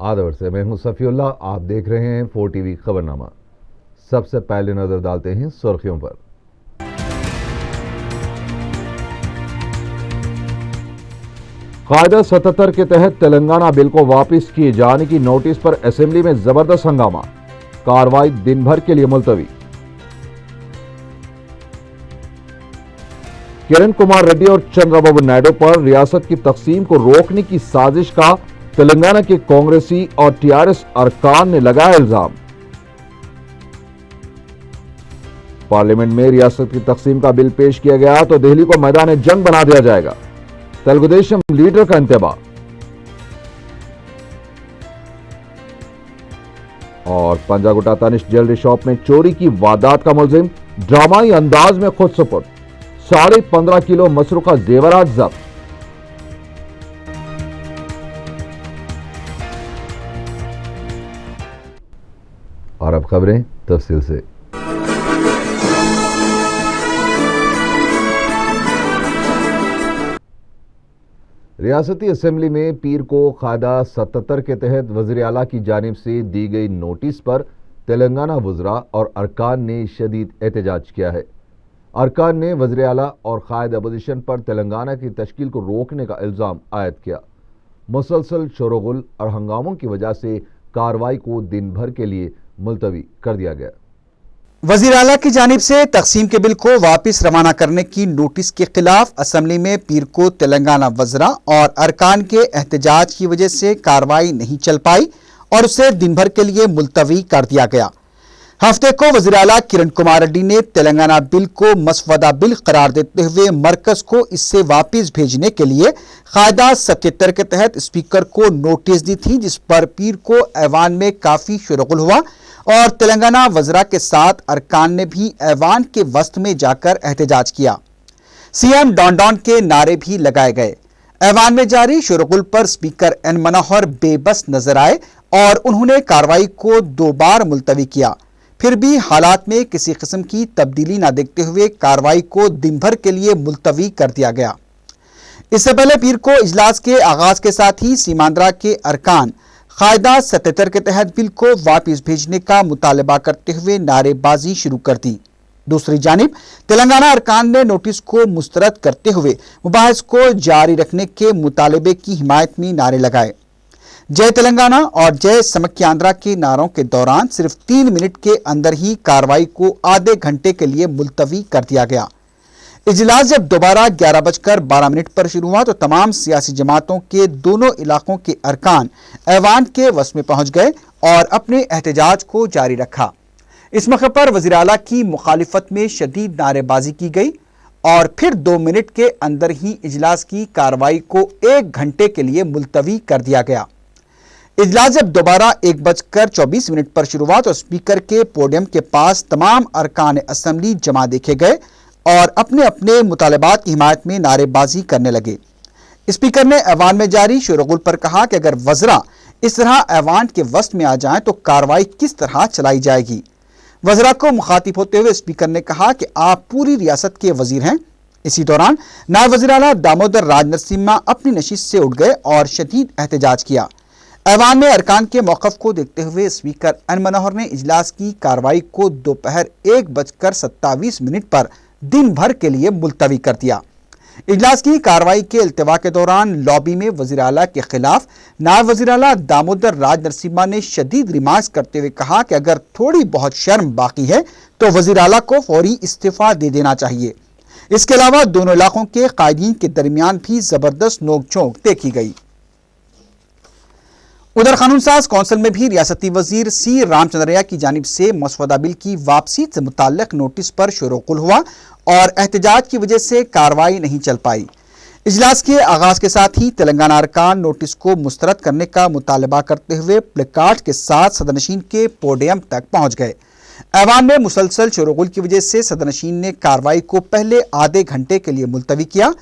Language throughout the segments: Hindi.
आदवर से मैं हूं सफीउल्लाह। आप देख रहे हैं 4 टीवी खबरनामा। सबसे पहले नजर डालते हैं सुर्खियों पर। कायदा 77 के तहत तेलंगाना बिल को वापस किए जाने की नोटिस पर असेंबली में जबरदस्त हंगामा, कार्रवाई दिन भर के लिए मुलतवी। किरण कुमार रेड्डी और चंद्रबाबू नायडू पर रियासत की तकसीम को रोकने की साजिश का तेलंगाना के कांग्रेसी और टीआरएस अरकान ने लगाया इल्जाम। पार्लियामेंट में रियासत की तकसीम का बिल पेश किया गया तो दिल्ली को मैदान जंग बना दिया जाएगा, तेलुगुदेशम लीडर का इंतबा। और पंजागुट्टा तनिष्क ज्वेलरी शॉप में चोरी की वारदात का मुलजिम ड्रामाई अंदाज में खुद सुपुर्द, 15.5 किलो मसरूका जेवरात जब्त। और अब खबरें तफसील से। रियासती असेंबली में पीर को कायदा 77 के तहत वज़ीर आला की जानिब से दी गई नोटिस पर तेलंगाना वज़रा और अरकान ने शदीद एहतजाज किया है। अरकान ने वज़ीर आला और कायद अपोजिशन पर तेलंगाना की तश्कील को रोकने का इल्ज़ाम आयद किया। मुसलसल शोरगुल और हंगामों की वजह से कार्रवाई को दिन भर के लिए मुलतवी कर दिया गया। वज़ीर आला की जानिब से तकसीम के बिल को वापस रवाना करने की नोटिस के खिलाफ असेंबली में पीर को तेलंगाना वज़रा और अरकान के एहतजाज की वजह से कार्रवाई नहीं चल पाई और उसे दिन भर के लिए मुलतवी कर दिया गया। हफ्ते को वज़ीर आला किरण कुमार रेड्डी ने तेलंगाना बिल को मसवदा बिल करार देते हुए मरकज को इससे वापस भेजने के लिए कायदा 77 के तहत स्पीकर को नोटिस दी थी, जिस पर पीर को ऐवान में काफी शोरगुल हुआ और तेलंगाना वज़रा के साथ अरकान ने भी ऐवान के वस्त में जाकर एहतजाज किया। सीएम डॉन डॉन के नारे भी लगाए गए। ऐवान में जारी शोरगुल पर स्पीकर एन मनोहर बेबस नजर आए और उन्होंने कार्रवाई को 2 बार मुलतवी किया। फिर भी हालात में किसी किस्म की तब्दीली न देखते हुए कार्रवाई को दिन भर के लिए मुलतवी कर दिया गया। इससे पहले पीर को इजलास के आगाज के साथ ही सीमांध्रा के अरकान कायदा 77 के तहत बिल को वापस भेजने का मुतालबा करते हुए नारेबाजी शुरू कर दी। दूसरी जानिब तेलंगाना अरकान ने नोटिस को मुस्तरद करते हुए मुबाहिस को जारी रखने के मुतालबे की हिमायत में नारे लगाए। जय तेलंगाना और जय समख्यांध्रा के नारों के दौरान सिर्फ 3 मिनट के अंदर ही कार्रवाई को आधे घंटे के लिए मुलतवी कर दिया गया। इजलास जब दोबारा 11:12 पर शुरू हुआ तो तमाम सियासी जमातों के दोनों इलाकों के अरकान ऐवान के वस में पहुंच गए और अपने एहतजाज को जारी रखा। इस मौके पर वज़ीर आला की मुखालिफत में शदीद नारेबाजी की गई और फिर 2 मिनट के अंदर ही इजलास की कार्रवाई को 1 घंटे के लिए मुलतवी कर दिया गया। इजलास जब दोबारा 1:24 पर शुरू हुआ तो स्पीकर के पोडियम के पास तमाम अरकान असेंबली जमा देखे गए और अपने अपने मुतालबात की हिमायत में नारेबाजी करने लगे। स्पीकर ने ऐवान में जारी शोरगुल पर कहा कि अगर वज़रा इस तरह ऐवान के वस्त में आ जाएं तो कार्रवाई किस तरह चलाई जाएगी। वज़रा को मुखातिब होते हुए स्पीकर ने कहा कि आप पूरी रियासत के वजीर हैं। इसी दौरान नायब वज़ीर आला दामोदर राज नरसिम्हा अपनी नशिस्त से उठ गए और शदीद एहतजाज किया। ऐवान में अरकान के मौक़िफ़ को देखते हुए स्पीकर एन मनोहर ने इजलास की कार्रवाई को दोपहर 1:27 पर दिन भर के लिए मुलतवी कर दिया। इजलास की कार्रवाई के इल्तिवा के दौरान लॉबी में वज़ीर आला के खिलाफ नायब वज़ीर आला दामोदर राज नरसिम्हा ने शदीद रिमार्क्स करते हुए कहा कि अगर थोड़ी बहुत शर्म बाकी है तो वज़ीर आला को फौरी इस्तीफा दे देना चाहिए। इसके अलावा दोनों इलाकों के कायदीन के दरमियान भी जबरदस्त नोकझोंक देखी गई। उधर कानून साज कौंसिल में भी रियासती वजीर सी रामचंद्रैया की जानिब से मसवदा बिल की वापसी से मुताल्लिक नोटिस पर शोरगुल हुआ और एहतजाज की वजह से कार्रवाई नहीं चल पाई। इजलास के आगाज के साथ ही तेलंगाना अरकान नोटिस को मुस्तरद करने का मुतालबा करते हुए प्लेकार्ड के साथ सदनशीन के पोडियम तक पहुंच गए। ऐवान में मुसलसल शोरगुल की वजह से सदनशीन ने कार्रवाई को पहले आधे घंटे के लिए मुलतवी किया।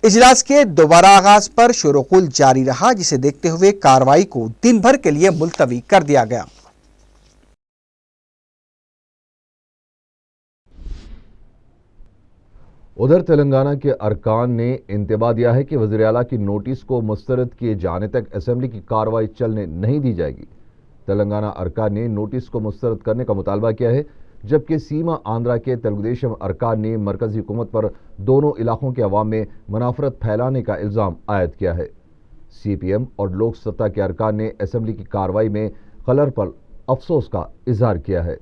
इजलास के दोबारा आगाज पर शोरगुल जारी रहा, जिसे देखते हुए कार्रवाई को दिन भर के लिए मुलतवी कर दिया गया। उधर तेलंगाना के अरकान ने इंतबा दिया है कि वज़ीर आला की नोटिस को मुस्तरद किए जाने तक असेंबली की कार्रवाई चलने नहीं दी जाएगी। तेलंगाना अरकान ने नोटिस को मुस्तरद करने का मुतालबा किया है, जबकि सीमा आंध्रा के तेलुगुदेशम अरकान ने मरकजी हुकूमत पर दोनों इलाकों के अवाम में मुनाफरत फैलाने का इल्ज़ाम आयद किया है। CPM और लोक सत्ता के अरकान ने असेंबली की कार्रवाई में खलल पर अफसोस का इजहार किया है।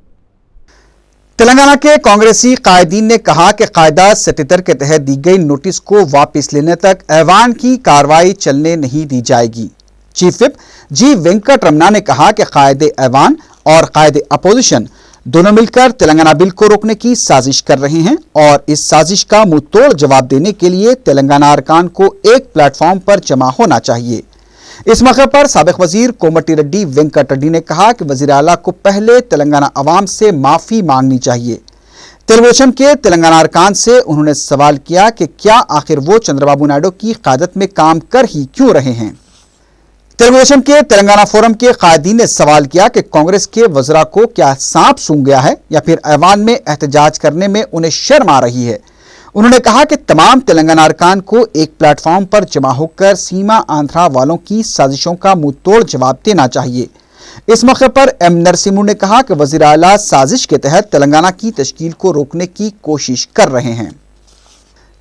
तेलंगाना के कांग्रेसी कायदीन ने कहा कि कायदा 77 के तहत दी गई नोटिस को वापस लेने तक ऐवान की कार्रवाई चलने नहीं दी जाएगी। चीफ विप जी वेंकट रमना ने कहा कि कायदे ऐवान और कायदे अपोजिशन दोनों मिलकर तेलंगाना बिल को रोकने की साजिश कर रहे हैं और इस साजिश का मुंह तोड़ जवाब देने के लिए तेलंगाना अरकान को एक प्लेटफॉर्म पर जमा होना चाहिए। इस मौके पर साबिक वजीर कोमटी रेड्डी वेंकट रेड्डी ने कहा कि वजीर आला को पहले तेलंगाना अवाम से माफी मांगनी चाहिए। तेलुगुदेशम के तेलंगाना अरकान से उन्होंने सवाल किया कि क्या आखिर वो चंद्रबाबू नायडू की क़यादत में काम कर ही क्यों रहे हैं। तेलुगुदेशम के तेलंगाना फोरम के कायदीन ने सवाल किया कि कांग्रेस के वज़रा को क्या सांप सूंघ गया है या फिर ऐवान में एहतजाज करने में उन्हें शर्म आ रही है। उन्होंने कहा कि तमाम तेलंगाना अरकान को एक प्लेटफॉर्म पर जमा होकर सीमा आंध्रा वालों की साजिशों का मुंह तोड़ जवाब देना चाहिए। इस मौके पर एम नरसिम्हा ने कहा कि वज़ीर आला साजिश के तहत तेलंगाना की तश्कील को रोकने की कोशिश कर रहे हैं।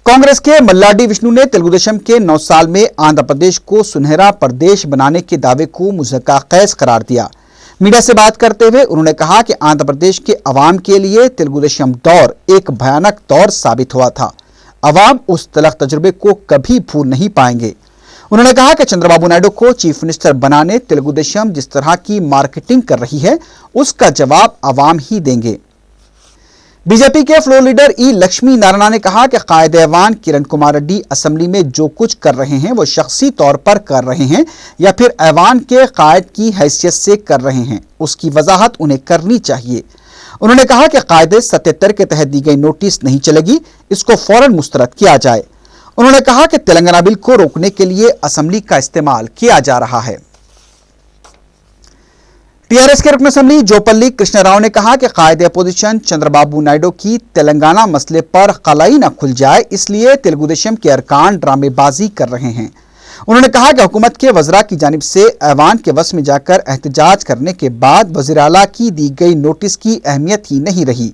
कांग्रेस के मल्लाडी विष्णु ने तेलुगुदेशम के 9 साल में आंध्र प्रदेश को सुनहरा प्रदेश बनाने के दावे को मुज़क्का-ख़ैज़ करार दिया। मीडिया से बात करते हुए उन्होंने कहा कि आंध्र प्रदेश के अवाम के लिए तेलुगुदेशम दौर एक भयानक दौर साबित हुआ था। अवाम उस तलख तजुर्बे को कभी भूल नहीं पाएंगे। उन्होंने कहा कि चंद्रबाबू नायडू को चीफ मिनिस्टर बनाने तेलुगुदेशम जिस तरह की मार्केटिंग कर रही है उसका जवाब अवाम ही देंगे। बीजेपी के फ्लोर लीडर ई लक्ष्मी नारायण ने कहा कि कायदे ऐवान किरण कुमार रेड्डी असेंबली में जो कुछ कर रहे हैं वो शख्सी तौर पर कर रहे हैं या फिर ऐवान के कायद की हैसियत से कर रहे हैं, उसकी वजाहत उन्हें करनी चाहिए। उन्होंने कहा कि कायदे 77 के तहत दी गई नोटिस नहीं चलेगी, इसको फौरन मुस्तरद किया जाए। उन्होंने कहा कि तेलंगाना बिल को रोकने के लिए असेंबली का इस्तेमाल किया जा रहा है। टीआरएस के रुकन असेंबली जोपल्ली कृष्ण राव ने कहा कि कायदे अपोजिशन चंद्रबाबू नायडू की तेलंगाना मसले पर कलाई न खुल जाए, इसलिए तेलुगुदेशम के अरकान ड्रामेबाजी कर रहे हैं। उन्होंने कहा कि हुकूमत के वज़रा की जानिब से ऐवान के वस में जाकर एहतजाज करने के बाद वज़ीर आला की दी गई नोटिस की अहमियत ही नहीं रही।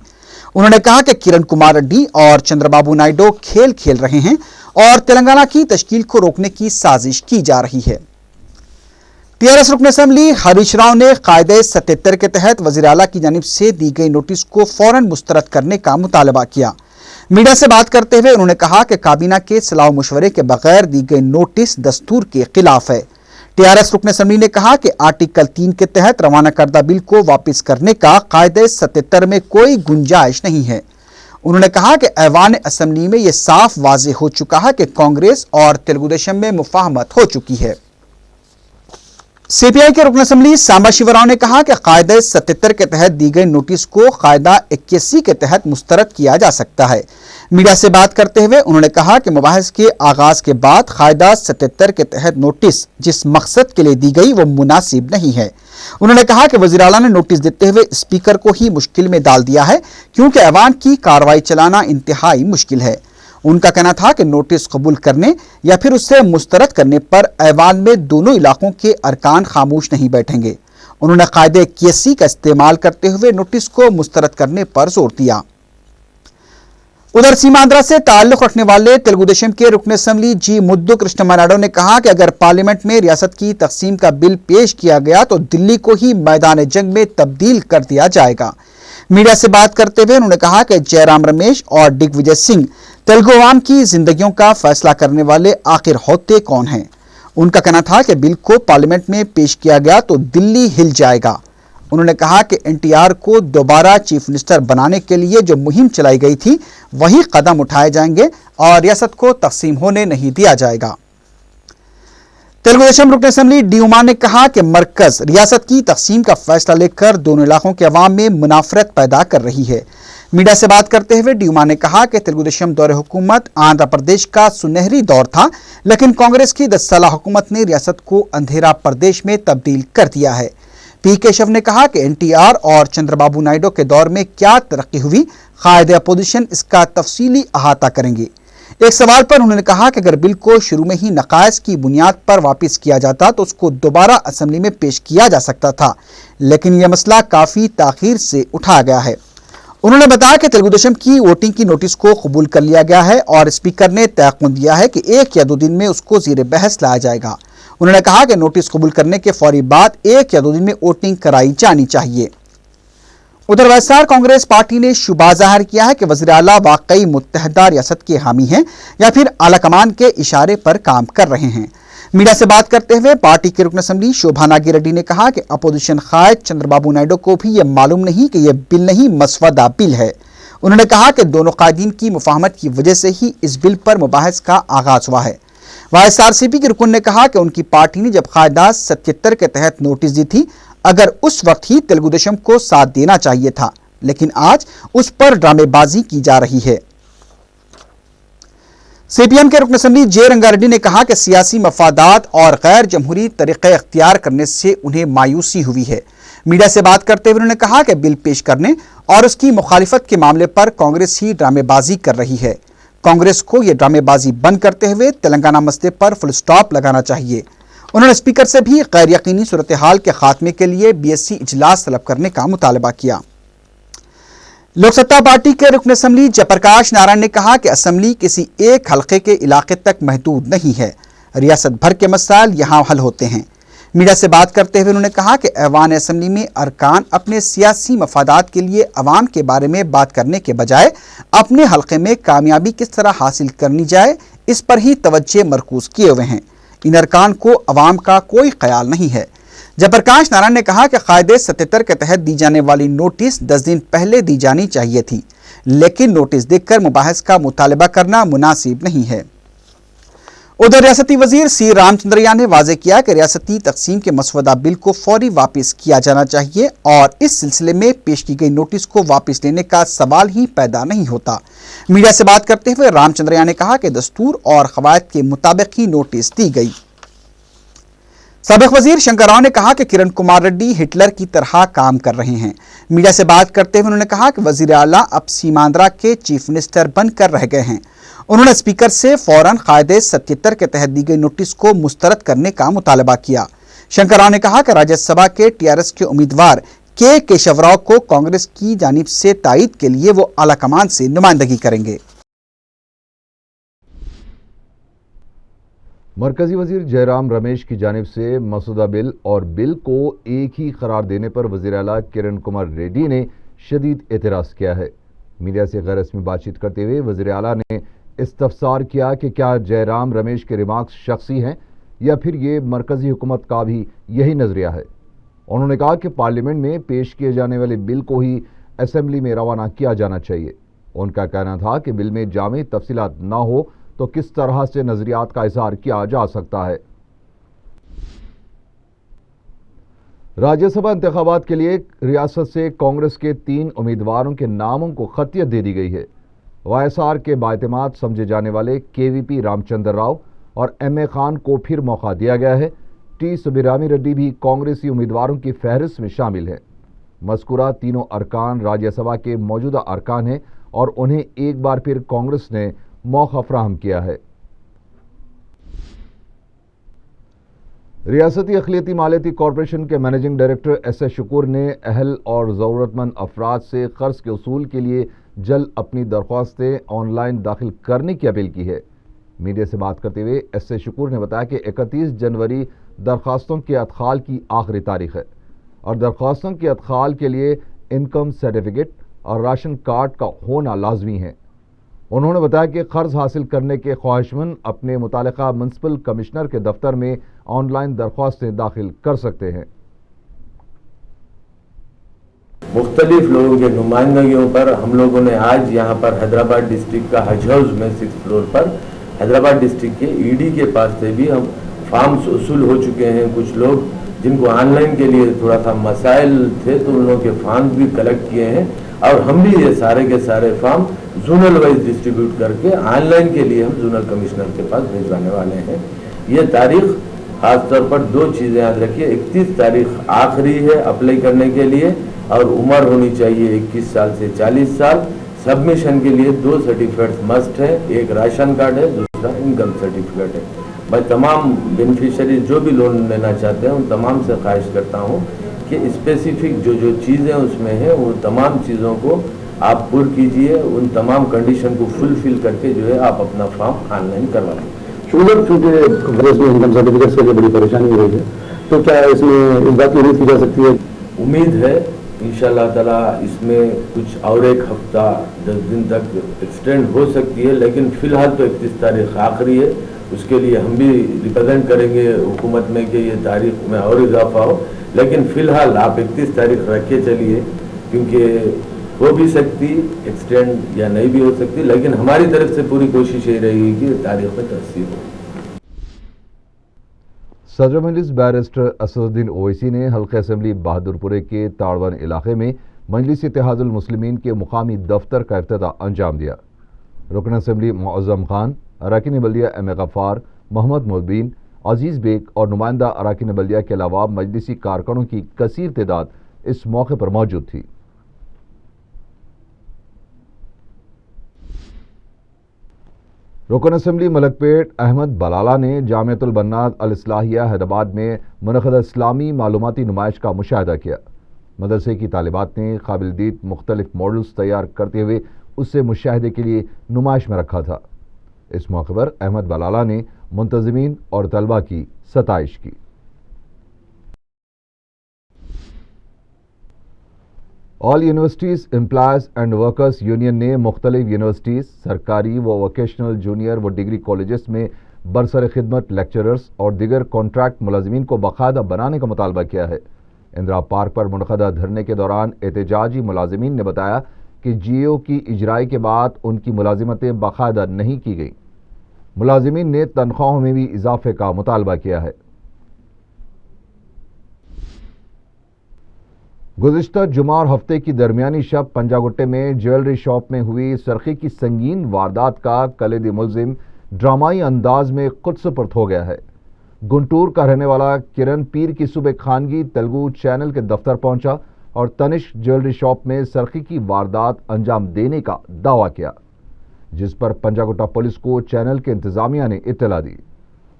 उन्होंने कहा कि किरण कुमार रेड्डी और चंद्रबाबू नायडू खेल खेल रहे हैं और तेलंगाना की तश्कील को रोकने की साजिश की जा रही है। टीआरएस रुकन असेंबली हरीश राव ने कायदे 77 के तहत वज़ीर आला की जानिब से दी गई नोटिस को फौरन मुस्तरद करने का मुतालबा किया। मीडिया से बात करते हुए उन्होंने कहा कि काबीना के सलाह मशवरे के बगैर दी गई नोटिस दस्तूर के खिलाफ है। टीआरएस रुकन असेंबली ने कहा कि आर्टिकल 3 के तहत रवाना करदा बिल को वापस करने का कायदे 77 में कोई गुंजाइश नहीं है। उन्होंने कहा कि ऐवान असेंबली में यह साफ वाज़े हो चुका है कि कांग्रेस और तेलुगुदेशम में मुफाहमत हो चुकी है। सीपीआई के रुकन असेंबली सांबा शिवराव ने कहा कि कायदा 77 के तहत दी गई नोटिस को कायदा 81 के तहत मुस्तरद किया जा सकता है। मीडिया से बात करते हुए उन्होंने कहा कि मुबाहिस के आगाज के बाद कायदा 77 के तहत नोटिस जिस मकसद के लिए दी गई वो मुनासिब नहीं है। उन्होंने कहा कि वज़ीर आला ने नोटिस देते हुए स्पीकर को ही मुश्किल में डाल दिया है, क्योंकि ऐवान की कार्रवाई चलाना इंतहाई मुश्किल है। उनका कहना था कि नोटिस कबूल करने या फिर उससे मुस्तरद करने पर ऐवान में दोनों इलाकों के अरकान खामोश नहीं बैठेंगे। उन्होंने कायदे 81 का इस्तेमाल करते हुए नोटिस को मुस्तरद करने पर जोर दिया। उधर सीमांध्रा से ताल्लुक रखने वाले तेलुगुदेशम के रुकन असेंबली जी मुद्दु कृष्णमनायडू ने कहा कि अगर पार्लियामेंट में रियासत की तकसीम का बिल पेश किया गया तो दिल्ली को ही मैदान जंग में तब्दील कर दिया जाएगा। मीडिया से बात करते हुए उन्होंने कहा कि जयराम रमेश और दिग्विजय सिंह तेलुगु अवाम की जिंदगियों का फैसला करने वाले आखिर होते कौन हैं। उनका कहना था कि बिल को पार्लियामेंट में पेश किया गया तो दिल्ली हिल जाएगा। उन्होंने कहा कि एनटीआर को दोबारा चीफ मिनिस्टर बनाने के लिए जो मुहिम चलाई गई थी वही कदम उठाए जाएंगे और रियासत को तकसीम होने नहीं दिया जाएगा। तेलुगुदेशम रुकन असेंबली डी उमा ने कहा कि मरकज रियासत की तकसीम का फैसला लेकर दोनों इलाकों के अवाम में मुनाफरत पैदा कर रही है। मीडिया से बात करते हुए डी उमा ने कहा कि तेलुगुदेशम दौरे हुकूमत आंध्र प्रदेश का सुनहरी दौर था, लेकिन कांग्रेस की 10 साला हुकूमत ने रियासत को अंधेरा प्रदेश में तब्दील कर दिया है। पी केशव ने कहा कि एनटीआर और चंद्रबाबू नायडू के दौर में क्या तरक्की हुई, कायदे अपोजिशन इसका तफसीली अहाता करेंगे। एक सवाल पर उन्होंने कहा कि अगर बिल को शुरू में ही नकायस की बुनियाद पर वापस किया जाता तो उसको दोबारा असेंबली में पेश किया जा सकता था, लेकिन यह मसला काफी ताखीर से उठाया गया है। उन्होंने बताया कि तेलुगुदेशम की वोटिंग की नोटिस को कबूल कर लिया गया है और स्पीकर ने तयक़ुन दिया है कि 1 या 2 दिन में उसको ज़ीरे बहस लाया जाएगा। उन्होंने कहा कि नोटिस कबूल करने के फौरी बाद 1 या 2 दिन में वोटिंग कराई जानी चाहिए। उधर वैएसआर कांग्रेस पार्टी ने शुबा जाहिर किया है कि वज़ीर आला वाकई मुत्तहदा रियासत के हामी हैं या फिर आला कमान के इशारे पर काम कर रहे हैं। मीडिया से बात करते हुए पार्टी के रुकन असेंबली शोभा नागी रेड्डी ने कहा कि अपोजिशन कायद चंद्रबाबू नायडू को भी यह मालूम नहीं कि यह बिल नहीं मसवदा बिल है। उन्होंने कहा कि दोनों कायदीन की मुफाहमत की वजह से ही इस बिल पर मुबाहस का आगाज हुआ है। वाईएसआरसीपी के रुकन ने कहा कि उनकी पार्टी ने जब कायदा 77 के तहत नोटिस दी थी, अगर उस वक्त ही तेलुगुदेशम को साथ देना चाहिए था, लेकिन आज उस पर ड्रामेबाजी की जा रही है। सीपीएम के रुकन असेंबली जे रंगारेड्डी ने कहा कि सियासी मफादात और गैर जमहूरी तरीक़े इख्तियार करने से उन्हें मायूसी हुई है। मीडिया से बात करते हुए उन्होंने कहा कि बिल पेश करने और उसकी मुखालिफत के मामले पर कांग्रेस ही ड्रामेबाजी कर रही है। कांग्रेस को यह ड्रामेबाजी बंद करते हुए तेलंगाना मसले पर फुल स्टॉप लगाना चाहिए। उन्होंने स्पीकर से भी गैर यकीनी सूरत हाल के खात्मे के लिए बीएससी इजलास तलब करने का मुतालबा किया। लोक सत्ता पार्टी के रुकन असेंबली जयप्रकाश नारायण ने कहा कि असेंबली किसी एक हल्के के इलाके तक महदूद नहीं है, रियासत भर के मसाइल यहाँ हल होते हैं। मीडिया से बात करते हुए उन्होंने कहा कि ऐवान असेंबली में अरकान अपने सियासी मफादात के लिए अवाम के बारे में बात करने के बजाय अपने हल्के में कामयाबी किस तरह हासिल करनी जाए, इस पर ही तवज्जो मरकूज किए हुए हैं। इन अरकान को अवाम का कोई ख्याल नहीं है। जयप्रकाश नारायण ने कहा कि कायदे 77 के तहत दी जाने वाली नोटिस 10 दिन पहले दी जानी चाहिए थी, लेकिन नोटिस देखकर मुबाहस का मुतालबा करना मुनासिब नहीं है। उधर रियासती वजीर सी रामचंद्रया ने वाजे किया कि रियासती तकसीम के मसवदा बिल को फौरी वापस किया जाना चाहिए और इस सिलसिले में पेश की गई नोटिस को वापस लेने का सवाल ही पैदा नहीं होता। मीडिया से बात करते हुए रामचंद्रया ने कहा कि दस्तूर और कवायद के मुताबिक ही नोटिस दी गई। साबिक वजीर शंकर राव ने कहा कि किरण कुमार रेड्डी हिटलर की तरह काम कर रहे हैं। मीडिया से बात करते हुए उन्होंने कहा कि वजीर आला अब सीमांध्रा के चीफ मिनिस्टर बनकर रह गए हैं। उन्होंने स्पीकर से फौरन कायदे 77 के तहत दी गई नोटिस को मुस्तरद करने का मुतालबा किया। शंकर राव ने कहा कि राज्यसभा के टीआरएस के उम्मीदवार के केशव राव को कांग्रेस की जानिब से तायद के लिए वो आला कमान से नुमाइंदगी करेंगे। मरकजी वजीर जयराम रमेश की जानिब से मसूदा बिल और बिल को एक ही करार देने पर वजीर आला किरण कुमार रेड्डी ने शदीद एतराज़ किया है। मीडिया से गैर रस्मी बातचीत करते हुए वजीर आला ने इस्तफसार किया कि क्या जयराम रमेश के रिमार्क्स शख्सी हैं या फिर ये मरकजी हुकूमत का भी यही नजरिया है। उन्होंने कहा कि पार्लियामेंट में पेश किए जाने वाले बिल को ही असेंबली में रवाना किया जाना चाहिए। उनका कहना था कि बिल में जामी तफसीलात ना हो तो किस तरह से नजरियात का इजहार किया जा सकता है। राज्यसभा इंतखाबात के लिए रियासत से कांग्रेस के 3 उम्मीदवारों के नामों को खतियत दे दी गई है। वाईएसआर के बाएतमाद समझे जाने वाले केवीपी रामचंद्र राव और एमए खान को फिर मौका दिया गया है। टी सुबिरामी रेड्डी भी कांग्रेसी उम्मीदवारों की फहरिस्त में शामिल है। मज़कूरा तीनों अरकान राज्यसभा के मौजूदा अरकान हैं और उन्हें एक बार फिर कांग्रेस ने मौका फराहम किया है। रियासती अक़लियती मालियाती कॉरपोरेशन के मैनेजिंग डायरेक्टर एस शुकूर ने अहल और ज़रूरतमंद अफराद से कर्ज के उसूल के लिए जल्द अपनी दरख्वास्तें ऑनलाइन दाखिल करने की अपील की है। मीडिया से बात करते हुए एस शुकूर ने बताया कि 31 जनवरी दरख्वास्तों के अदखाल की आखिरी तारीख है और दरख्वास्तों के अदखाल के लिए इनकम सर्टिफिकेट और राशन कार्ड का होना लाजमी है। उन्होंने बताया कि कर्ज हासिल करने के ख्वाहिशमंद अपने मुतालिका म्युनिसिपल कमिश्नर के दफ्तर में ऑनलाइन दरख्वास्तें दाखिल कर सकते हैं। मुख्तलिफ लोगों के नुमाइंदगियों पर हम लोगों ने आज यहाँ पर हैदराबाद डिस्ट्रिक्ट का हज हाउस में 6th फ्लोर पर हैदराबाद डिस्ट्रिक्ट के ईडी के पास से भी हम फॉर्म्स वसूल हो चुके हैं। कुछ लोग जिनको ऑनलाइन के लिए थोड़ा सा मसाइल थे तो उन लोगों के फॉर्म्स भी कलेक्ट किए हैं और हम भी ये सारे के सारे फॉर्म जोनल वाइज डिस्ट्रीब्यूट करके ऑनलाइन के लिए हम जोनल कमिश्नर के पास भिजवाने वाले हैं। ये तारीख खास तौर पर 2 चीज़ें याद रखिए, 31 तारीख आखिरी है अप्लाई करने के लिए और उम्र होनी चाहिए 21 साल से 40 साल। सबमिशन के लिए 2 सर्टिफिकेट्स मस्ट है, एक राशन कार्ड है, दूसरा इनकम सर्टिफिकेट है। मैं तमाम बेनिफिशियरी जो भी लोन लेना चाहते हैं उन तमाम से ख्वाहिश करता हूं कि स्पेसिफिक जो चीज़ें उसमें हैं वो तमाम चीज़ों को आप पूर्ण कीजिए, उन तमाम कंडीशन को फुलफिल करके जो है आप अपना फॉर्म ऑनलाइन करवा लें। शुगर चूँकि प्रदेश में इनकम सर्टिफिकेट के लिए बड़ी परेशानी हो रही है, तो क्या इसमें इस बात की उम्मीद की जा सकती है? उम्मीद है इंशाअल्लाह ताला इसमें कुछ और एक हफ्ता 10 दिन तक एक्सटेंड हो सकती है, लेकिन फिलहाल तो 31 तारीख आखिरी है। उसके लिए हम भी रिप्रेजेंट करेंगे हुकूमत में कि ये तारीख में और इजाफा हो, लेकिन फिलहाल आप 31 तारीख रख के चलिए, क्योंकि हो भी सकती एक्सटेंड या नहीं भी हो सकती, लेकिन हमारी तरफ से पूरी कोशिश ये रहेगी कि तारीख में तस्दीक हो। सदर मजलिस बैरिस्टर असदुद्दीन ओवैसी ने हल्का असेंबली बहादुरपुरे के ताड़वन इलाके में मजलिस इत्तेहादुल मुस्लिमीन के मुकामी दफ्तर का इफ्तिताह अंजाम दिया। रुकन असेंबली मुअज़्ज़म खान, अरकान बल्दिया एम ए गफ्फार, मोहम्मद मुबीन, अजीज़ बेग और नुमाइंदा अरकान बल्दिया के अलावा मजलिसी कारकुनों की कसीर तादाद इस मौके पर मौजूद थी। रुकन असेंबली मलकपेट अहमद बलाला ने जामियतुल बन्नात अल इस्लाहिया हैदराबाद में मुनक़दा इस्लामी मालूमाती नुमाइश का मुशाहिदा किया। मदरसे की तालिबात ने काबिल दीद मुख्तलिफ मॉडल्स तैयार करते हुए उससे मुशाहिदे के लिए नुमाइश में रखा था। इस मौके पर अहमद बलाला ने मुंतज़मीन और तलबा की सताइश की। All universities employees and workers union ने मुख्तलिफ यूनिवर्सिटीज़, सरकारी व वोकेशनल जूनियर व डिग्री कॉलेजेस में बरसर खिदमत लेक्चरर्स और दिगर कॉन्ट्रैक्ट मुलाजिमीन को बाकायदा बनाने का मुतालबा किया है। इंदिरा पार्क पर मुनक़दा धरने के दौरान एहतजाजी मुलाजिमीन ने बताया कि जीओ की इजराई के बाद उनकी मुलाजिमतें बाकायदा नहीं की गई। मुलाजिमीन ने तनख्वाहों में भी इजाफे का मुतालबा किया है। गुज़िश्ता जुमा और हफ्ते की दरमियानी शब पंजागुट्टे में ज्वेलरी शॉप में हुई सरखी की संगीन वारदात का कलीदी मुलजिम ड्रामाई अंदाज में कुदसुपुर्द हो गया है। गुंटूर का रहने वाला किरण पीर की सुबह खानगी तेलुगु चैनल के दफ्तर पहुंचा और तनिष्क ज्वेलरी शॉप में सरखी की वारदात अंजाम देने का दावा किया, जिस पर पंजागुट्टा पुलिस को चैनल के इंतजामिया ने इत्तला दी।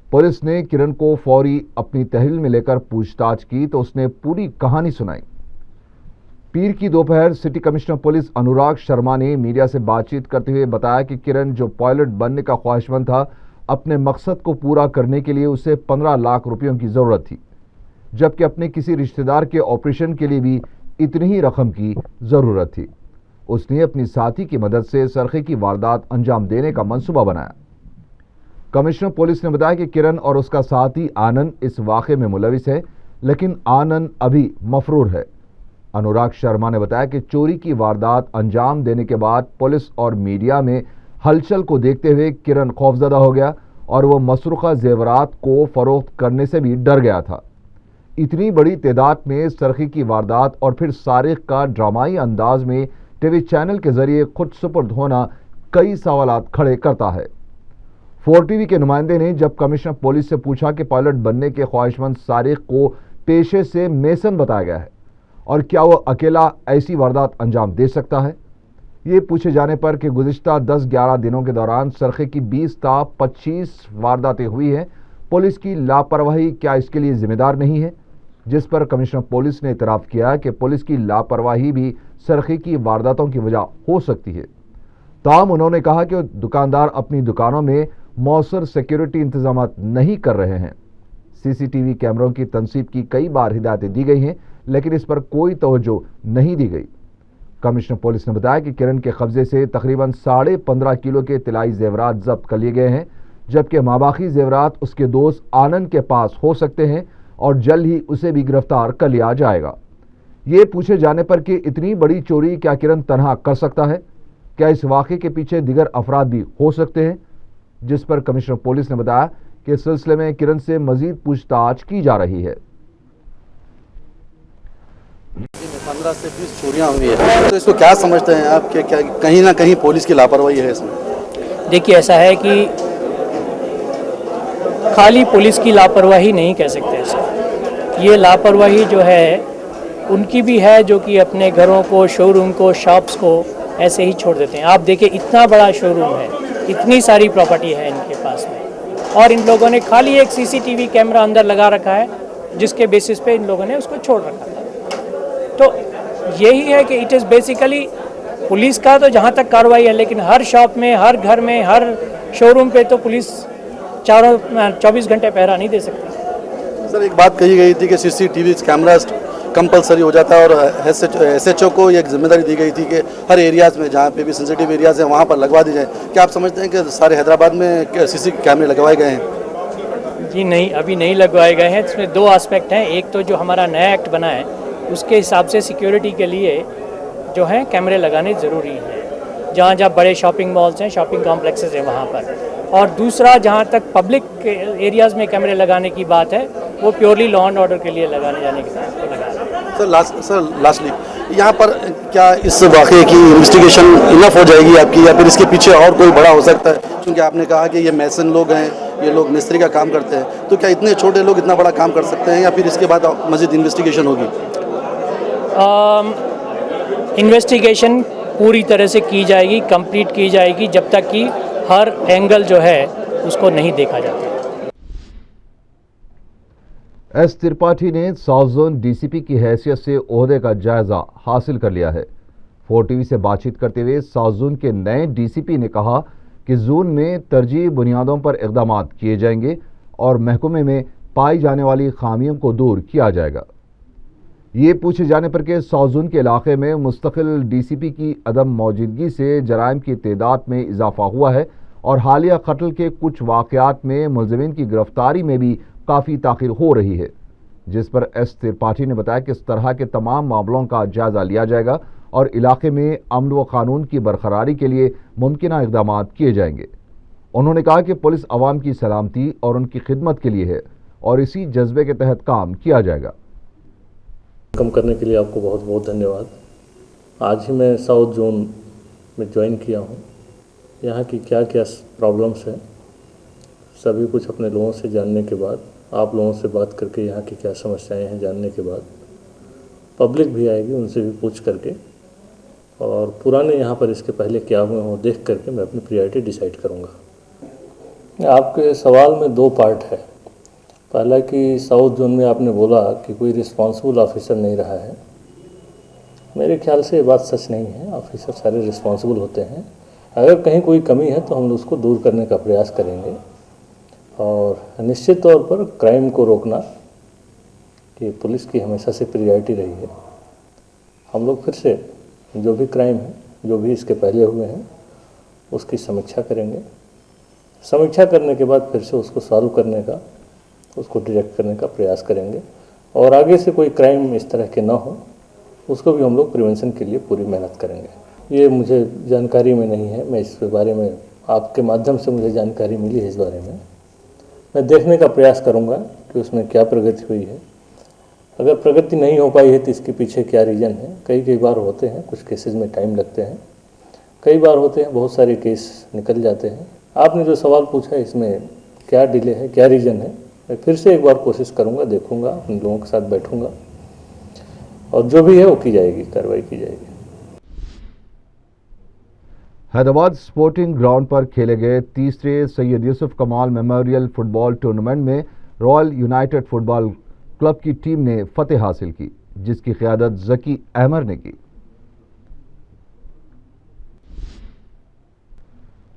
पुलिस ने किरण को फौरी अपनी तहवील में लेकर पूछताछ की तो उसने पूरी कहानी सुनाई। पीर की दोपहर city commissioner police Anurag Sharma ने मीडिया से बातचीत करते हुए बताया कि किरण जो पायलट बनने का ख्वाहिशमंद था, अपने मकसद को पूरा करने के लिए उसे 15 लाख रुपयों की ज़रूरत थी, जबकि अपने किसी रिश्तेदार के ऑपरेशन के लिए भी इतनी ही रकम की ज़रूरत थी। उसने अपनी साथी की मदद से सरखे की वारदात अंजाम देने का मंसूबा बनाया। कमिश्नर पुलिस ने बताया कि किरण और उसका साथी आनंद इस वाक़े में मुलविस है, लेकिन आनंद अभी मफरूर है। अनुराग शर्मा ने बताया कि चोरी की वारदात अंजाम देने के बाद पुलिस और मीडिया में हलचल को देखते हुए किरण खौफजदा हो गया और वह मसरूखा जेवरात को फरोख्त करने से भी डर गया था। इतनी बड़ी तादाद में सरखी की वारदात और फिर सारिक का ड्रामाई अंदाज में टीवी चैनल के जरिए खुद सुपुर्द होना कई सवालात खड़े करता है। 4TV के नुमाइंदे ने जब कमिश्नर पुलिस से पूछा कि पायलट बनने के ख्वाहिशमंद सारिक को पेशे से मेसन बताया गया है और क्या वह अकेला ऐसी वारदात अंजाम दे सकता है, ये पूछे जाने पर कि गुज़िश्ता 10-11 दिनों के दौरान सरखे की 20 ता 25 वारदातें हुई हैं, पुलिस की लापरवाही क्या इसके लिए जिम्मेदार नहीं है, जिस पर कमिश्नर पुलिस ने इतराफ़ किया कि पुलिस की लापरवाही भी सरखे की वारदातों की वजह हो सकती है। ताहम उन्होंने कहा कि दुकानदार अपनी दुकानों में मौसर सिक्योरिटी इंतजाम नहीं कर रहे हैं। CCTV कैमरों की तनसीब की कई बार हिदायतें दी गई हैं, लेकिन इस पर कोई तवज्जो नहीं दी गई। कमिश्नर पुलिस ने बताया कि किरण के कब्जे से तकरीबन 15.5 किलो के तिलाई जेवरात जब्त कर लिए गए हैं, जबकि माबाकी जेवरात उसके दोस्त आनंद के पास हो सकते हैं और जल्द ही उसे भी गिरफ्तार कर लिया जाएगा। ये पूछे जाने पर कि इतनी बड़ी चोरी क्या किरण तनहा कर सकता है, क्या इस वाक़े के पीछे दिगर अफराद भी हो सकते हैं, जिस पर कमिश्नर पुलिस ने बताया कि इस सिलसिले में किरण से मजीद पूछताछ की जा रही है। 15 से 20 चोरियां हुई है, तो इसको क्या समझते हैं आप कि क्या कहीं ना कहीं पुलिस की लापरवाही है इसमें? देखिए, ऐसा है कि खाली पुलिस की लापरवाही नहीं कह सकते सर। ये लापरवाही जो है उनकी भी है, जो कि अपने घरों को, शोरूम को, शॉप्स को ऐसे ही छोड़ देते हैं। आप देखिए इतना बड़ा शोरूम है, इतनी सारी प्रॉपर्टी है इनके पास में, और इन लोगों ने खाली एक सीसीटीवी कैमरा अंदर लगा रखा है, जिसके बेसिस पे इन लोगों ने उसको छोड़ रखा था। तो यही है कि इट इज़ बेसिकली पुलिस का तो जहाँ तक कार्रवाई है, लेकिन हर शॉप में, हर घर में, हर शोरूम पे तो पुलिस 24 घंटे पहरा नहीं दे सकती। सर, एक बात कही गई थी कि सीसीटीवी कैमरा कंपलसरी हो जाता है, और एसएचओ को एक जिम्मेदारी दी गई थी कि हर एरियाज़ में जहाँ पे भी सेंसिटिव एरियाज़ हैं वहाँ पर लगवा दी जाए। क्या आप समझते हैं कि सारे हैदराबाद में सीसी कैमरे लगवाए गए हैं? जी नहीं, अभी नहीं लगवाए गए हैं। इसमें दो एस्पेक्ट हैं। एक तो जो हमारा नया एक्ट बना है उसके हिसाब से सिक्योरिटी के लिए जो है कैमरे लगाने ज़रूरी हैं, जहाँ जहाँ बड़े शॉपिंग मॉल्स हैं, शॉपिंग कॉम्प्लेक्सेस हैं वहाँ पर। और दूसरा, जहाँ तक पब्लिक एरियाज़ में कैमरे लगाने की बात है, वो प्योरली लॉ एंड ऑर्डर के लिए लगाने जाने के साथ लगा रहे हैं। सर लास्टली, यहाँ पर क्या इस वाक़े की इन्वेस्टिगेशन इनफ हो जाएगी आपकी, या फिर इसके पीछे और कोई बड़ा हो सकता है? क्योंकि आपने कहा कि ये मैसन लोग हैं, ये लोग मिस्त्री का काम करते हैं, तो क्या इतने छोटे लोग इतना बड़ा काम कर सकते हैं, या फिर इसके बाद मज़ीद इन्वेस्टिगेशन होगी? इन्वेस्टिगेशन पूरी तरह से की जाएगी, कंप्लीट की जाएगी, जब तक कि हर एंगल जो है उसको नहीं देखा जाता। एस त्रिपाठी ने साउथ जोन डीसीपी की हैसियत से ओहदे का जायजा हासिल कर लिया है। 4 टीवी से बातचीत करते हुए साउथ जोन के नए डीसीपी ने कहा कि जोन में तरजीही बुनियादों पर इक़दाम किए जाएंगे और महकमे में पाई जाने वाली खामियों को दूर किया जाएगा। ये पूछे जाने पर कि साउथ जोन के इलाके में मुस्तकिल डीसीपी की अदम मौजूदगी से जराइम की तादाद में इजाफा हुआ है और हालिया कत्ल के कुछ वाक़यात में मुलज़िमीन की गिरफ्तारी में भी काफ़ी ताख़ीर हो रही है, जिस पर एस त्रिपाठी ने बताया कि इस तरह के तमाम मामलों का जायज़ा लिया जाएगा और इलाके में अमन व कानून की बरकरारी के लिए मुमकिना इक़दाम किए जाएंगे। उन्होंने कहा कि पुलिस अवाम की सलामती और उनकी खिदमत के लिए है और इसी जज्बे के तहत काम किया जाएगा। कम करने के लिए आपको बहुत बहुत धन्यवाद। आज ही मैं साउथ जोन में ज्वाइन किया हूँ। यहाँ की क्या क्या प्रॉब्लम्स हैं सभी कुछ अपने लोगों से जानने के बाद, आप लोगों से बात करके यहाँ की क्या समस्याएं हैं जानने के बाद, पब्लिक भी आएगी उनसे भी पूछ करके, और पुराने यहाँ पर इसके पहले क्या हुए हों देख करके मैं अपनी प्रायोरिटी डिसाइड करूँगा। आपके सवाल में 2 पार्ट है। पहला कि साउथ जोन में आपने बोला कि कोई रिस्पॉन्सिबल ऑफिसर नहीं रहा है। मेरे ख्याल से ये बात सच नहीं है। ऑफिसर सारे रिस्पॉन्सिबल होते हैं। अगर कहीं कोई कमी है तो हम उसको दूर करने का प्रयास करेंगे, और निश्चित तौर पर क्राइम को रोकना कि पुलिस की हमेशा से प्रायोरिटी रही है। हम लोग फिर से जो भी क्राइम है, जो भी इसके पहले हुए हैं, उसकी समीक्षा करेंगे। समीक्षा करने के बाद फिर से उसको सॉल्व करने का, उसको डिटेक्ट करने का प्रयास करेंगे, और आगे से कोई क्राइम इस तरह के ना हो उसको भी हम लोग प्रिवेंशन के लिए पूरी मेहनत करेंगे। ये मुझे जानकारी में नहीं है, मैं इस बारे में आपके माध्यम से मुझे जानकारी मिली है। इस बारे में मैं देखने का प्रयास करूंगा कि उसमें क्या प्रगति हुई है। अगर प्रगति नहीं हो पाई है तो इसके पीछे क्या रीज़न है। कई बार होते हैं, कुछ केसेस में टाइम लगते हैं, कई बार होते हैं बहुत सारे केस निकल जाते हैं। आपने जो सवाल पूछा है इसमें क्या डिले है, क्या रीज़न है, मैं फिर से एक बार कोशिश करूंगा, देखूंगा, उन लोगों के साथ बैठूंगा, और जो भी है वो की जाएगी, कार्रवाई की जाएगी। हैदराबाद स्पोर्टिंग ग्राउंड पर खेले गए तीसरे सैयद यूसुफ कमाल मेमोरियल फुटबॉल टूर्नामेंट में रॉयल यूनाइटेड फुटबॉल क्लब की टीम ने फतेह हासिल की, जिसकी क़यादत ज़की अहमर ने की।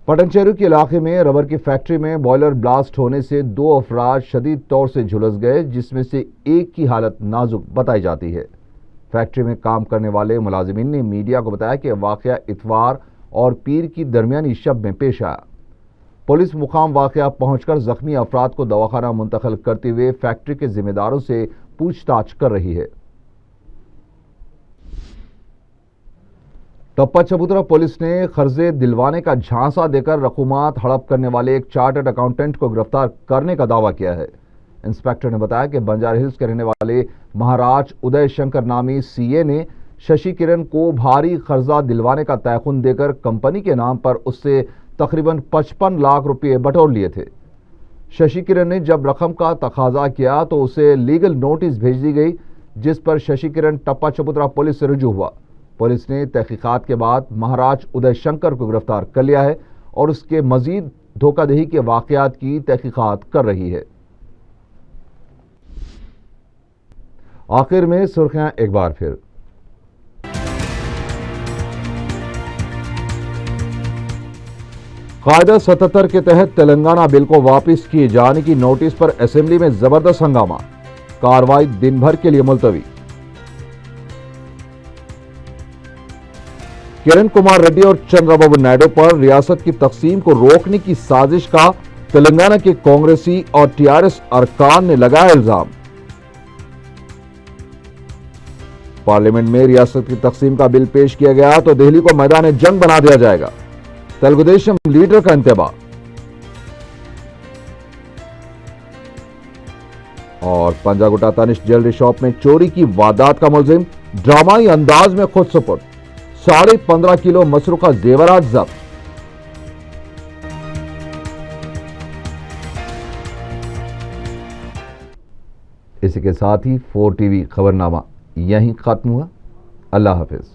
पटनचेरू के इलाके में रबर की फैक्ट्री में बॉयलर ब्लास्ट होने से 2 अफराद शदीद तौर से झुलस गए, जिसमें से एक की हालत नाजुक बताई जाती है। फैक्ट्री में काम करने वाले मुलाजिमीन ने मीडिया को बताया कि वाक़या इतवार और पीर की दरमियानी शब में पेश आया। पुलिस मुकाम वाक़या पहुंचकर जख्मी अफराद को दवाखाना मुंतकिल करते हुए फैक्ट्री के जिम्मेदारों से पूछताछ कर रही है। टप्पा चबूतरा पुलिस ने कर्जे दिलवाने का झांसा देकर रकूमात हड़प करने वाले एक चार्टर्ड अकाउंटेंट को गिरफ्तार करने का दावा किया है। इंस्पेक्टर ने बताया कि बंजारा हिल्स के रहने वाले महाराज उदय शंकर नामी सीए ने शशि किरण को भारी कर्जा दिलवाने का तयखुन देकर कंपनी के नाम पर उससे तकरीबन 55 लाख रुपये बटोर लिए थे। शशि किरण ने जब रकम का तकाजा किया तो उसे लीगल नोटिस भेज दी गई, जिस पर शशि किरण टप्पा चबूतरा पुलिस से रुजू हुआ। पुलिस ने तहकीकात के बाद महाराज उदय शंकर को गिरफ्तार कर लिया है और उसके मजीद धोखाधड़ी के वाकयात की तहकीकात कर रही है। आखिर में सुर्खियां एक बार फिर। कायदा 77 के तहत तेलंगाना बिल को वापस किए जाने की नोटिस पर असेंबली में जबरदस्त हंगामा, कार्रवाई दिन भर के लिए मुलतवी। किरण कुमार रेड्डी और चंद्रबाबू नायडू पर रियासत की तकसीम को रोकने की साजिश का तेलंगाना के कांग्रेसी और टीआरएस अरकान ने लगाया इल्जाम। पार्लियामेंट में रियासत की तकसीम का बिल पेश किया गया तो दिल्ली को मैदान जंग बना दिया जाएगा, तेलुगुदेशम लीडर का इंतबाह। और पंजागुट्टा तनिष्क ज्वेलरी शॉप में चोरी की वारदात का मुलजिम ड्रामाई अंदाज में खुद सुपुर्द, 15.5 किलो मसरूका जेवरात जब्त। इसी के साथ ही 4 टीवी खबरनामा यहीं खत्म हुआ। अल्लाह हाफिज।